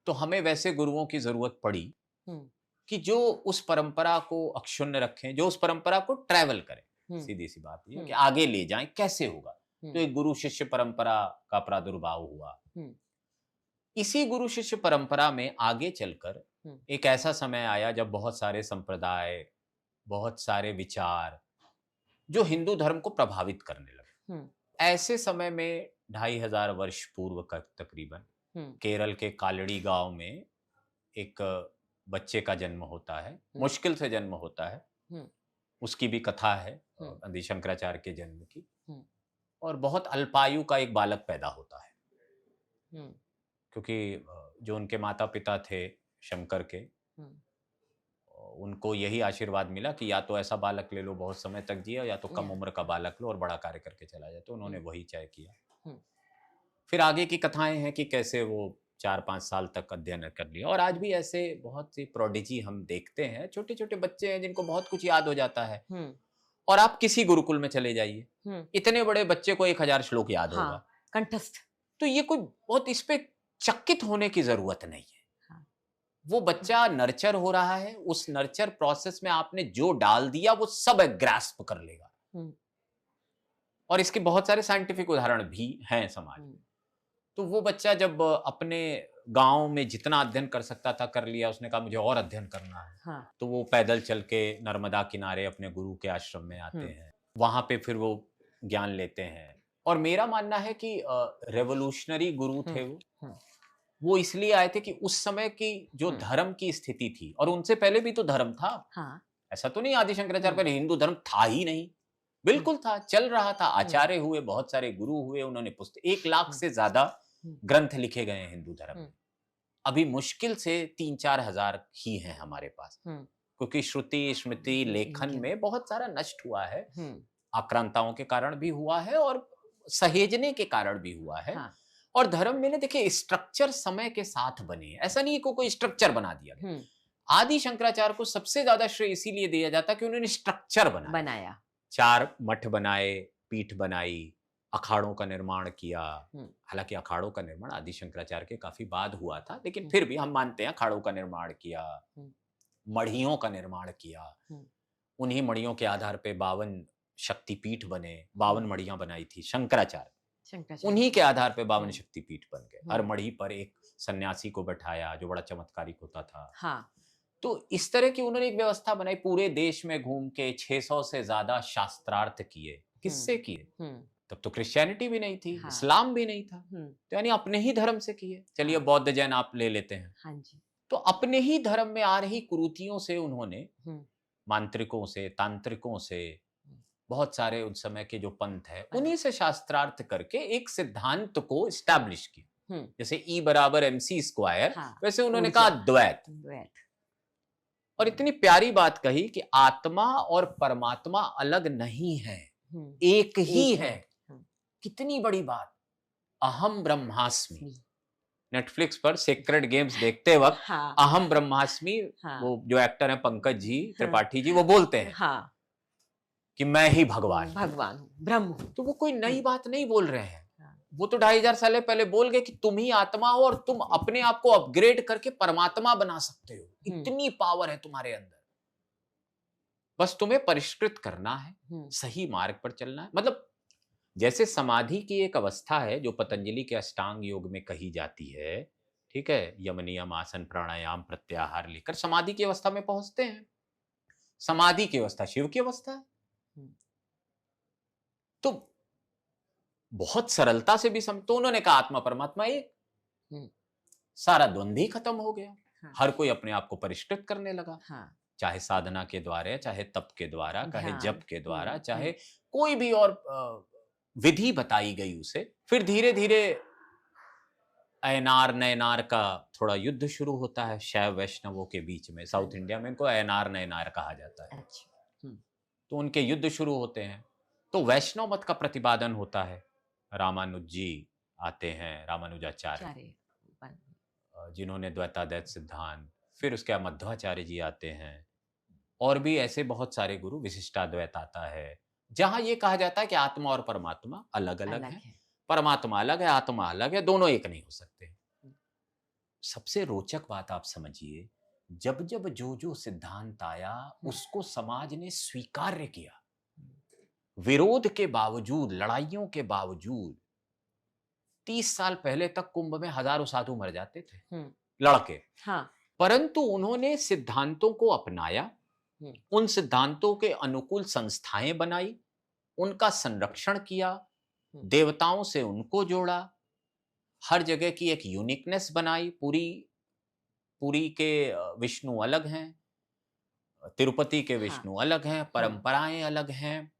तो हमें वैसे गुरुओं की जरूरत पड़ी कि जो उस परंपरा को अक्षुण्ण रखें, जो उस परंपरा को ट्रैवल करें। सीधी सी बात ये कि आगे ले जाएं, कैसे होगा। तो एक गुरु शिष्य परंपरा का प्रादुर्भाव हुआ। इसी गुरु शिष्य परंपरा में आगे चलकर एक ऐसा समय आया जब बहुत सारे संप्रदाय, बहुत सारे विचार जो हिंदू धर्म को प्रभावित करने लगे। ऐसे समय में 2500 वर्ष पूर्व का तकरीबन केरल के कालड़ी गांव में एक बच्चे का जन्म होता है, मुश्किल से जन्म होता है। उसकी भी कथा है आदि शंकराचार्य के जन्म की। और बहुत अल्पायु का एक बालक पैदा होता है, क्योंकि जो उनके माता पिता थे शंकर के, उनको यही आशीर्वाद मिला कि या तो ऐसा बालक ले लो बहुत समय तक जिया, या तो कम उम्र का बालक लो और बड़ा कार्य करके चला जाए। तो उन्होंने वही तय किया। फिर आगे की कथाएं हैं कि कैसे वो 4-5 साल तक अध्ययन कर लिया। और आज भी ऐसे बहुत सी प्रोडिजी हम देखते हैं, छोटे छोटे बच्चे हैं जिनको बहुत कुछ याद हो जाता है। और आप किसी गुरुकुल में चले जाइए, इतने बड़े बच्चे को 1000 श्लोक याद होगा, कंठस्थ। तो ये कोई बहुत इस पे चकित होने की जरूरत नहीं है। वो बच्चा नर्चर हो रहा है, उस नर्चर प्रोसेस में आपने जो डाल दिया वो सब ग्रास्प कर लेगा। और इसके बहुत सारे साइंटिफिक उदाहरण भी हैं समाज में। तो वो बच्चा जब अपने गांव में जितना अध्ययन कर सकता था कर लिया, उसने कहा मुझे और अध्ययन करना है। तो वो पैदल चल के नर्मदा किनारे अपने गुरु के आश्रम में आते हैं, वहां पे फिर वो ज्ञान लेते हैं। और मेरा मानना है कि रेवोल्यूशनरी गुरु थे वो इसलिए आए थे कि उस समय की जो धर्म की स्थिति थी, और उनसे पहले भी तो धर्म था। ऐसा तो नहीं आदि शंकराचार्य पर हिंदू धर्म था ही नहीं, बिल्कुल था, चल रहा था। आचार्य हुए, बहुत सारे गुरु हुए, उन्होंने पुस्तक 1 लाख से ज्यादा ग्रंथ लिखे गए हैं हिंदू धर्म में। अभी मुश्किल से 3-4 हजार ही हैं हमारे पास, क्योंकि श्रुति स्मृति लेखन में बहुत सारा नष्ट हुआ है। आक्रांताओं के कारण भी हुआ है और सहेजने के कारण भी हुआ है। और धर्म में ना देखिए स्ट्रक्चर समय के साथ बने, ऐसा नहीं को कोई स्ट्रक्चर बना दिया गया। आदि शंकराचार्य को सबसे ज्यादा श्रेय इसीलिए दिया जाता कि उन्होंने स्ट्रक्चर बनाया। 4 मठ बनाए, पीठ बनाई, अखाड़ों का निर्माण किया। हालांकि अखाड़ों का निर्माण आदि शंकराचार्य के काफी बाद हुआ था, लेकिन फिर भी हम मानते हैं अखाड़ों का निर्माण किया, मढ़ियों का निर्माण किया। उन्हीं मढ़ियों के आधार पे 52 शक्तिपीठ बने, 52 मढ़ियां बनाई थी शंकराचार्य, उन्हीं के आधार पे 52 शक्तिपीठ बन गए। हर मढ़ी पर एक सन्यासी को बैठाया जो बड़ा चमत्कारिक होता था। तो इस तरह की उन्होंने एक व्यवस्था बनाई। पूरे देश में घूम के 600 से ज्यादा शास्त्रार्थ किए। किससे किए? तब तो क्रिश्चियनिटी भी नहीं थी, इस्लाम भी नहीं था, तो यानी अपने ही धर्म से किए। चलिए बौद्ध जैन आप ले लेते हैं, तो अपने ही धर्म में आ रही कुरीतियों से उन्होंने मांत्रिकों से, तांत्रिकों से, बहुत सारे उस समय के जो पंथ है उन्हीं से शास्त्रार्थ करके एक सिद्धांत को स्टैब्लिश किया। जैसे E = mc², वैसे उन्होंने कहा द्वैत। और इतनी प्यारी बात कही कि आत्मा और परमात्मा अलग नहीं है, एक ही है। कितनी बड़ी बात। अहम ब्रह्मास्मि। नेटफ्लिक्स पर सेक्रेड गेम्स देखते वक्त अहम ब्रह्मास्मि, वो जो एक्टर है पंकज जी त्रिपाठी जी, वो बोलते हैं कि मैं ही भगवान हूँ, ब्रह्म हूँ। तो वो कोई नई बात नहीं बोल रहे हैं। वो तो 2500 साल पहले बोल गए कि तुम ही आत्मा हो और तुम अपने आप को अपग्रेड करके परमात्मा बना सकते हो। इतनी पावर है तुम्हारे अंदर, बस तुम्हें परिष्कृत करना है, सही मार्ग पर चलना है। मतलब जैसे समाधि की एक अवस्था है जो पतंजलि के अष्टांग योग में कही जाती है, ठीक है, यम नियम, आसन, प्राणायाम, प्रत्याहार लेकर समाधि की अवस्था में पहुंचते हैं। समाधि की अवस्था शिव की अवस्था है। तो बहुत सरलता से भी तो उन्होंने कहा आत्मा परमात्मा एक, सारा द्वंद्व ही खत्म हो गया। हर कोई अपने आप को परिष्कृत करने लगा, चाहे साधना के द्वारा, चाहे तप के द्वारा, चाहे जप के द्वारा, चाहे कोई भी और विधि बताई गई उसे। फिर धीरे धीरे अयनार नयनार का थोड़ा युद्ध शुरू होता है शैव वैष्णवों के बीच में। साउथ इंडिया में इनको अयनार नयनार कहा जाता है। अच्छा। तो उनके युद्ध शुरू होते हैं, तो वैष्णव मत का प्रतिपादन होता है। रामानुज जी आते हैं, रामानुजाचार्य, चारे बन- जिन्होंने द्वैताद्वैत सिद्धांत, फिर उसके बाद मध्वाचार्य जी आते हैं, और भी ऐसे बहुत सारे गुरु, विशिष्टाद्वैत आता है, जहां ये कहा जाता है कि आत्मा और परमात्मा अलग अलग अलग है, है। परमात्मा अलग है, आत्मा अलग है, दोनों एक नहीं हो सकते। सबसे रोचक बात आप समझिए, जब जब जो जो सिद्धांत आया उसको समाज ने स्वीकार्य किया, विरोध के बावजूद, लड़ाइयों के बावजूद। 30 साल पहले तक कुंभ में हजारों साधु मर जाते थे लड़के, हाँ। परंतु उन्होंने सिद्धांतों को अपनाया, हम्म। उन सिद्धांतों के अनुकूल संस्थाएं बनाई, उनका संरक्षण किया, देवताओं से उनको जोड़ा, हर जगह की एक यूनिकनेस बनाई। पुरी पुरी के विष्णु अलग हैं, तिरुपति के विष्णु अलग हैं, परंपराएं अलग हैं,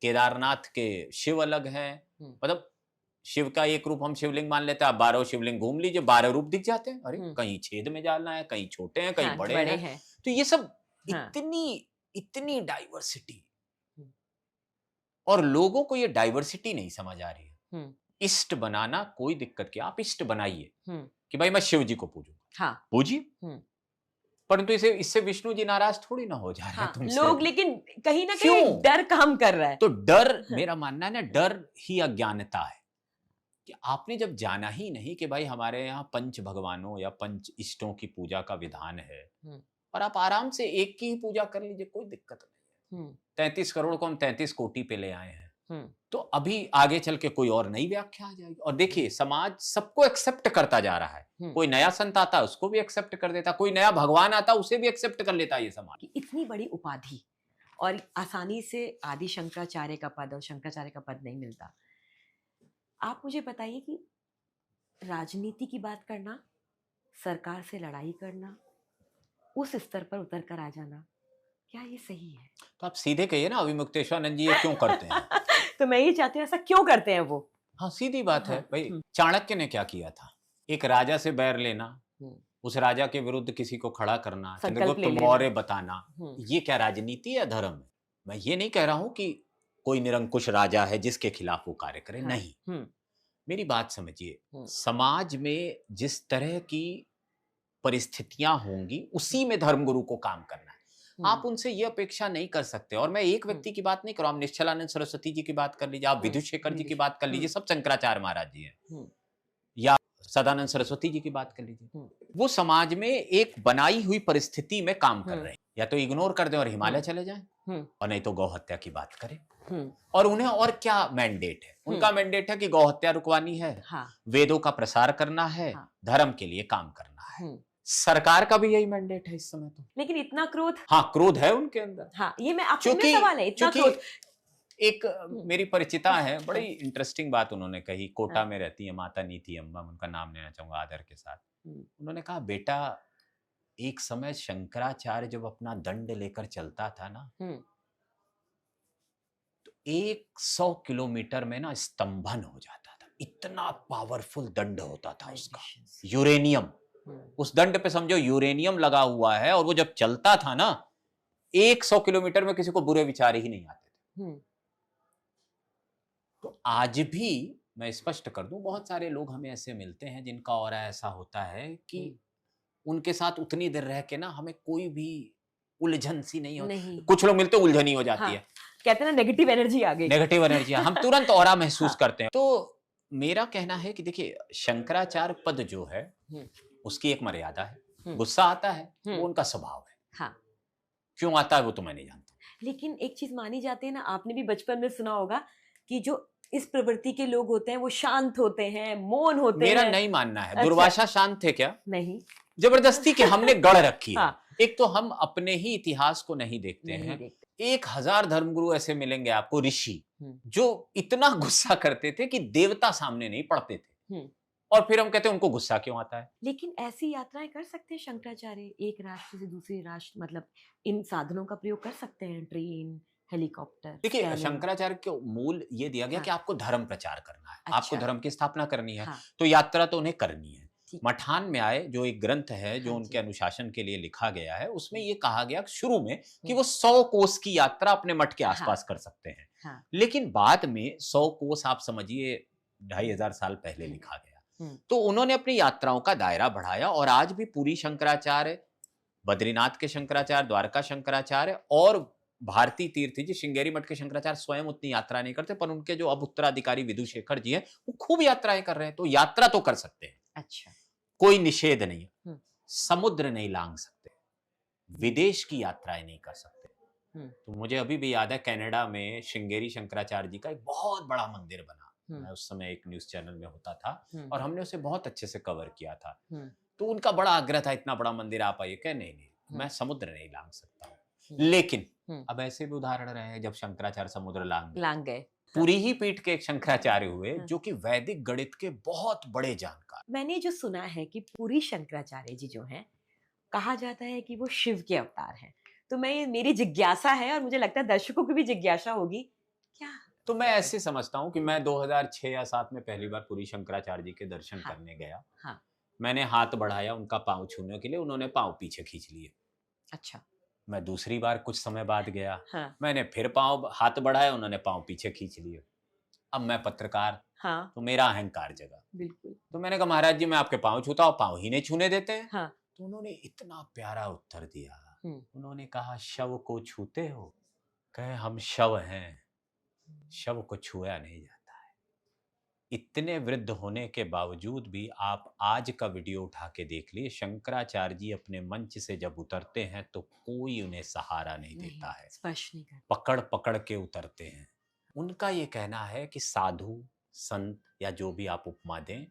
केदारनाथ के शिव अलग हैं। मतलब शिव का एक रूप हम शिवलिंग मान लेते हैं, आप 12 शिवलिंग घूम लीजिए, 12 रूप दिख जाते हैं। अरे कहीं छेद में जाना है, कहीं छोटे हैं, कहीं बड़े हैं। तो ये सब इतनी इतनी डाइवर्सिटी, और लोगों को ये डाइवर्सिटी नहीं समझ आ रही है। इष्ट बनाना कोई दिक्कत क्या, आप इष्ट बनाइए कि भाई मैं शिव जी को पूजूंगा, पूजिए, परंतु इससे विष्णु जी नाराज थोड़ी ना हो जा रहे हैं तुमसे। लोग लेकिन कहीं ना कहीं डर काम कर रहा है। तो डर, मेरा मानना है ना, डर ही अज्ञानता है। कि आपने जब जाना ही नहीं कि भाई हमारे यहाँ पंच भगवानों या पंच इष्टों की पूजा का विधान है, और आप आराम से एक की ही पूजा कर लीजिए, कोई दिक्कत नहीं है। 33 करोड़ को हम 33 कोटि पे ले आए हैं, तो अभी आगे चल के कोई और नई व्याख्या आ जाएगी। और देखिए समाज सबको एक्सेप्ट करता जा रहा है, कोई नया संत आता है उसको भी एक्सेप्ट कर देता, कोई नया भगवान आता उसे भी एक्सेप्ट कर लेता है ये समाज। इतनी बड़ी उपाधि और आसानी से आदि शंकराचार्य का पद और शंकराचार्य का पद नहीं मिलता। आप मुझे बताइए कि राजनीति की बात करना, सरकार से लड़ाई करना, उस स्तर पर उतर कर आ जाना, क्या ये सही है? तो आप सीधे कहिए ना, अविमुक्तेश्वरानंद जी ये क्यों करते हैं? तो मैं ये चाहती हूँ, ऐसा क्यों करते हैं वो? हाँ सीधी बात है भाई। चाणक्य ने क्या किया था? एक राजा से बैर लेना, उस राजा के विरुद्ध किसी को खड़ा करना, चंद्रगुप्त मौर्य बताना, ये क्या राजनीति या धर्म है? मैं ये नहीं कह रहा हूं कि कोई निरंकुश राजा है जिसके खिलाफ वो कार्य करे, नहीं। मेरी बात समझिए, समाज में जिस तरह की परिस्थितियां होंगी उसी में धर्मगुरु को काम करना है। आप उनसे ये अपेक्षा नहीं कर सकते। और मैं एक व्यक्ति की बात नहीं कर रहा हूं, आप निश्चलानंद सरस्वती जी की बात कर लीजिए, आप विदुशेखर जी की बात कर लीजिए, सब शंकराचार्य महाराज जी हैं, या सदानंद सरस्वती जी की बात कर लीजिए, वो समाज में एक बनाई हुई परिस्थिति में काम कर रहे हैं। या तो इग्नोर कर दें और हिमालय चले जाएं, और नहीं तो गौ हत्या की बात करें। और उन्हें और क्या मैंडेट है? उनका मैंडेट है कि गौ हत्या रुकवानी है, वेदों का प्रसार करना है, धर्म के लिए काम करना है। सरकार का भी यही मैंडेट है इस समय तो। लेकिन इतना क्रोध, हाँ क्रोध है उनके अंदर। हाँ ये मैं आपसे सवाल है, इतना क्रोध। एक मेरी परिचिता है, बड़ी इंटरेस्टिंग बात उन्होंने कही, कोटा में रहती है माता नीति अम्मा, उनका नाम लेना चाहूंगा आदर के साथ। उन्होंने कहा बेटा, एक समय शंकराचार्य जब अपना दंड लेकर चलता था ना, तो 100 किलोमीटर में ना स्तंभन हो जाता था, इतना पावरफुल दंड होता था उसका। यूरेनियम, उस दंड पे समझो यूरेनियम लगा हुआ है, और वो जब चलता था ना 100 किलोमीटर में किसी को बुरे विचार ही नहीं आते थे। तो आज भी मैं स्पष्ट कर दूं, बहुत सारे लोग हमें ऐसे मिलते हैं जिनका ऑरा ऐसा होता है कि उनके साथ उतनी देर रह के ना हमें कोई भी उलझन सी नहीं होती। कुछ लोग मिलते उलझन ही हो जाती है, कहते हैं ना नेगेटिव एनर्जी आ गई, नेगेटिव एनर्जी, हम तुरंत ऑरा महसूस करते हैं। तो मेरा कहना है कि देखिए, शंकराचार्य पद जो है उसकी एक मर्यादा है। गुस्सा आता है, वो उनका स्वभाव है। क्यों आता है वो तो मैं नहीं जानता। लेकिन एक चीज मानी जाती है ना, आपने भी बचपन में सुना होगा कि जो इस प्रवृत्ति के लोग होते हैं वो शांत होते हैं, मौन होते हैं। मेरा नहीं मानना है। दुर्वासा शांत थे क्या? नहीं, जबरदस्ती के हमने गढ़ रखी है। एक तो हम अपने ही इतिहास को नहीं देखते हैं। 1000 धर्मगुरु ऐसे मिलेंगे आपको, ऋषि, जो इतना गुस्सा करते थे कि देवता सामने नहीं पड़ते थे, और फिर हम कहते हैं उनको गुस्सा क्यों आता है। लेकिन ऐसी यात्राएं कर सकते हैं शंकराचार्य, एक राष्ट्र से दूसरे राष्ट्र, मतलब इन साधनों का प्रयोग कर सकते हैं, ट्रेन, हेलीकॉप्टर, देखिए कैनन। शंकराचार्य को मूल ये दिया गया हाँ। कि आपको धर्म प्रचार करना है, आपको अच्छा। धर्म की स्थापना करनी है, हाँ, तो यात्रा तो उन्हें करनी है। ठीक। मठान में आए जो एक ग्रंथ है जो हाँ उनके जी। अनुशासन के लिए लिखा गया है, उसमें ये कहा गया शुरू में कि हुँ। वो 100 कोस की यात्रा अपने मठ के हाँ, आसपास कर सकते हैं। हाँ। लेकिन बाद में 100 कोस आप समझिए 2500 साल पहले लिखा गया। हुँ। तो उन्होंने अपनी यात्राओं का दायरा बढ़ाया और आज भी पूरी शंकराचार्य, बद्रीनाथ के शंकराचार्य, द्वारका शंकराचार्य और भारतीय तीर्थ जी, श्रृंगेरी मठ के शंकराचार्य स्वयं उतनी यात्रा नहीं करते, पर उनके जो अब उत्तराधिकारी विधुशेखर जी हैं, वो खूब यात्राएं कर रहे हैं, तो यात्रा तो कर सकते हैं, अच्छा। कोई निषेध नहीं है। हुँ। समुद्र नहीं लांघ सकते, विदेश की यात्राएं नहीं कर सकते। हुँ। तो मुझे अभी भी याद है कनाडा में श्रृंगेरी शंकराचार्य जी का एक बहुत बड़ा मंदिर बना। हुँ। मैं उस समय एक न्यूज़ चैनल में होता था हुँ। और हमने उसे बहुत अच्छे से कवर किया था। हुँ। तो उनका बड़ा आग्रह था, इतना बड़ा मंदिर आप आइए, कहे नहीं, हुँ। मैं समुद्र नहीं लांघ सकता हूँ। हुँ। लेकिन हुँ। अब ऐसे भी उदाहरण रहे हैं जब शंकराचार्य समुद्र लांघ गए। लांग गए। पूरी ही पीठ के एक शंकराचार्य हुए हाँ। जो कि वैदिक गणित के बहुत बड़े जानकार। मैंने जो सुना है कि पुरी शंकराचार्य जी जो हैं, कहा जाता है कि वो शिव के अवतार हैं। तो मेरी जिज्ञासा है और मुझे लगता है दर्शकों की भी जिज्ञासा होगी, क्या? तो मैं ऐसे समझता हूँ कि मैं 2006 या 7 में पहली बार पुरी शंकराचार्य जी के दर्शन हाँ। करने गया। हाँ। मैंने हाथ बढ़ाया उनका पाँव छूने के लिए, उन्होंने पाँव पीछे खींच लिए। अच्छा। मैं दूसरी बार कुछ समय बाद गया, हाँ। मैंने फिर पाँव हाथ बढ़ाया, उन्होंने पाँव पीछे खींच लिए। अब मैं पत्रकार, हाँ, तो मेरा अहंकार जगा। बिल्कुल। तो मैंने कहा महाराज जी मैं आपके पाँव छूता हूँ, पाँव ही नहीं छूने देते हैं। हाँ। तो उन्होंने इतना प्यारा उत्तर दिया। हुँ। उन्होंने कहा शव को छूते हो? कहे हम शव हैं, शव को छुआ नहीं जाता है। इतने वृद्ध होने के बावजूद भी आप आज का वीडियो उठा के देख लिए, शंकराचार्य जी अपने मंच से जब उतरते हैं तो कोई उन्हें सहारा नहीं नहीं, देता है, स्पर्श नहीं कर। पकड़ पकड़ के उतरते हैं। उनका ये कहना है कि साधु, संत या जो भी आप उपमा दें,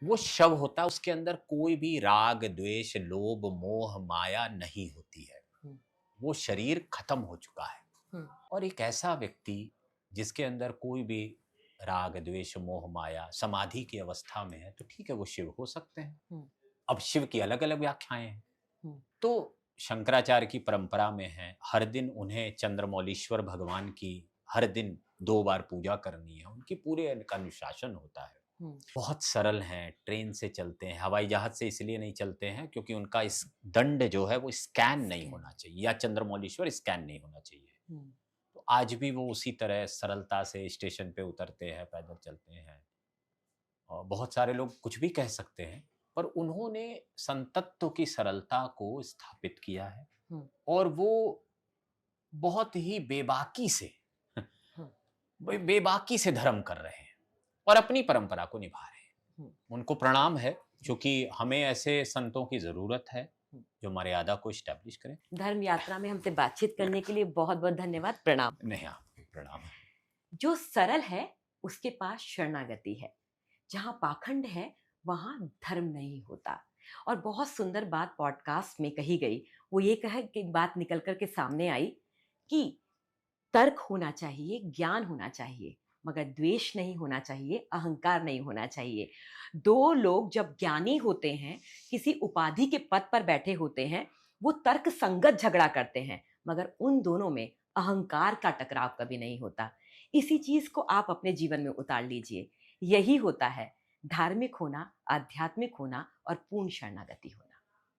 वो शव होता है, उसके अंदर कोई भी राग, द्वेष, लोभ, मोह, माया नहीं होती है। हुँ। वो शरीर खत्म हो चुका है। हुँ। और एक ऐसा व्यक्ति जिसके अंदर कोई भी राग, द्वेष, मोह, माया समाधि की अवस्था में है, तो ठीक है वो शिव हो सकते हैं। हुँ। अब शिव की अलग अलग व्याख्याएं हैं। हुँ। तो शंकराचार्य की परंपरा में है हर दिन उन्हें चंद्रमौलीश्वर भगवान की हर दिन 2 बार पूजा करनी है, उनकी पूरे का अनुशासन होता है। हुँ। बहुत सरल हैं, ट्रेन से चलते हैं, हवाई जहाज से इसलिए नहीं चलते हैं क्योंकि उनका इस दंड जो है वो स्कैन नहीं स्कैन। होना चाहिए, या चंद्रमौलीश्वर स्कैन नहीं होना चाहिए। हुँ। तो आज भी वो उसी तरह सरलता से स्टेशन पे उतरते हैं, पैदल चलते हैं। और बहुत सारे लोग कुछ भी कह सकते हैं, पर उन्होंने संतत्व की सरलता को स्थापित किया है हुँ। और वो बहुत ही बेबाकी से हुँ। बेबाकी से धर्म कर रहे हैं और अपनी परंपरा को निभा रहे हैं। हुँ। उनको प्रणाम है, क्योंकि हमें ऐसे संतों की जरूरत है हुँ। जो मर्यादा को स्टैब्लिश करें। धर्म यात्रा में हमसे बातचीत करने के लिए बहुत-बहुत धन्यवाद। प्रणाम। नहीं, हाँ, प्रणाम। जो सरल है, उसके पास शरणागति है। जहाँ पाखंड है, वहाँ धर्म नहीं होता। और बहुत सुंदर बात पॉडकास्ट में कही गई, वो ये कहा कि बात निकल कर के सामने आई कि तर्क होना चाहिए, ज्ञान होना चाहिए, मगर द्वेष नहीं होना चाहिए, अहंकार नहीं होना चाहिए। 2 लोग जब ज्ञानी होते हैं, किसी उपाधि के पद पर बैठे होते हैं, वो तर्क संगत झगड़ा करते हैं, मगर उन दोनों में अहंकार का टकराव कभी नहीं होता। इसी चीज को आप अपने जीवन में उतार लीजिए। यही होता है धार्मिक होना, आध्यात्मिक होना और पूर्ण शरणागति होना।